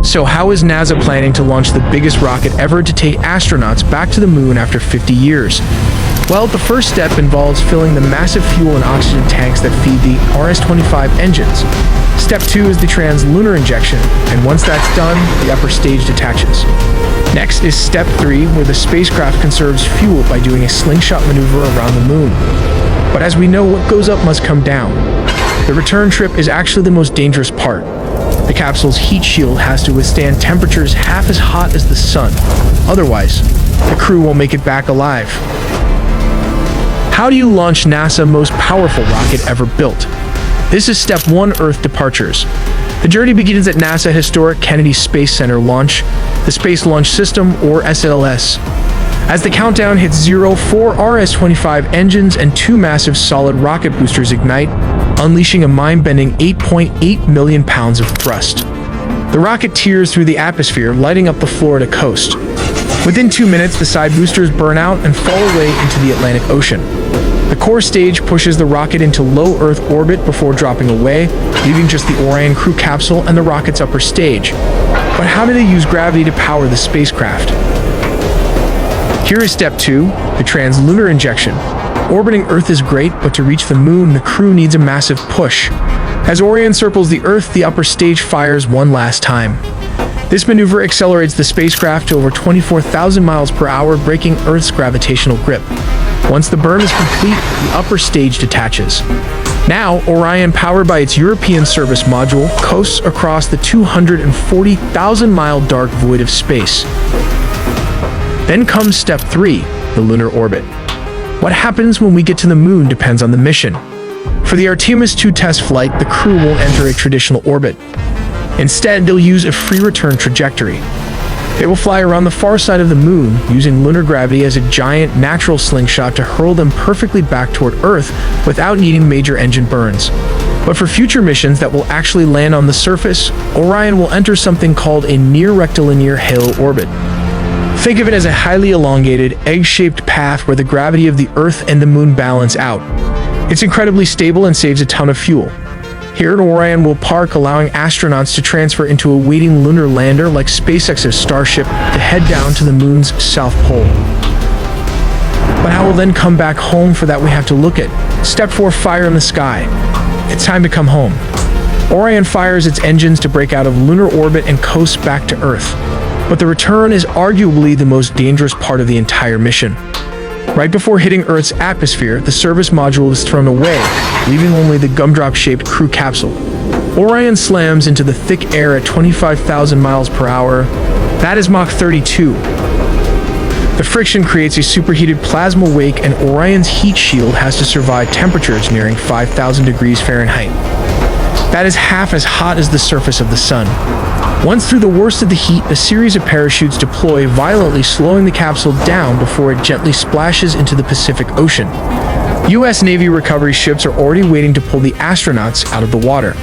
So how is NASA planning to launch the biggest rocket ever to take astronauts back to the moon after 50 years? Well, the first step involves filling the massive fuel and oxygen tanks that feed the RS-25 engines. Step 2 is the trans-lunar injection, and once that's done, the upper stage detaches. Next is Step 3, where the spacecraft conserves fuel by doing a slingshot maneuver around the moon. But as we know, what goes up must come down. The return trip is actually the most dangerous part. The capsule's heat shield has to withstand temperatures half as hot as the sun. Otherwise, the crew won't make it back alive. How do you launch NASA's most powerful rocket ever built? This is Step 1, Earth departures. The journey begins at NASA historic Kennedy Space Center launch, the Space Launch System, or SLS. As the countdown hits 0, 4 RS-25 engines and 2 massive solid rocket boosters ignite, unleashing a mind-bending 8.8 million pounds of thrust. The rocket tears through the atmosphere, lighting up the Florida coast. Within 2 minutes, the side boosters burn out and fall away into the Atlantic Ocean. The core stage pushes the rocket into low Earth orbit before dropping away, leaving just the Orion crew capsule and the rocket's upper stage. But how do they use gravity to power the spacecraft? Here is Step 2, the trans-lunar injection. Orbiting Earth is great, but to reach the moon, the crew needs a massive push. As Orion circles the Earth, the upper stage fires one last time. This maneuver accelerates the spacecraft to over 24,000 miles per hour, breaking Earth's gravitational grip. Once the burn is complete, the upper stage detaches. Now, Orion, powered by its European service module, coasts across the 240,000-mile dark void of space. Then comes Step 3, the lunar orbit. What happens when we get to the moon depends on the mission. For the Artemis 2 test flight, the crew won't enter a traditional orbit. Instead, they'll use a free return trajectory. They will fly around the far side of the moon, using lunar gravity as a giant natural slingshot to hurl them perfectly back toward Earth without needing major engine burns. But for future missions that will actually land on the surface, Orion will enter something called a near-rectilinear halo orbit. Think of it as a highly elongated, egg-shaped path where the gravity of the Earth and the moon balance out. It's incredibly stable and saves a ton of fuel. Here, Orion will park, allowing astronauts to transfer into a waiting lunar lander like SpaceX's Starship to head down to the moon's south pole. But how will then come back home? For that, we have to look at Step 4, fire in the sky. It's time to come home. Orion fires its engines to break out of lunar orbit and coast back to Earth. But the return is arguably the most dangerous part of the entire mission. Right before hitting Earth's atmosphere, the service module is thrown away, leaving only the gumdrop-shaped crew capsule. Orion slams into the thick air at 25,000 miles per hour. That is Mach 32. The friction creates a superheated plasma wake, and Orion's heat shield has to survive temperatures nearing 5,000 degrees Fahrenheit. That is half as hot as the surface of the sun. Once through the worst of the heat, a series of parachutes deploy, violently slowing the capsule down before it gently splashes into the Pacific Ocean. U.S. Navy recovery ships are already waiting to pull the astronauts out of the water.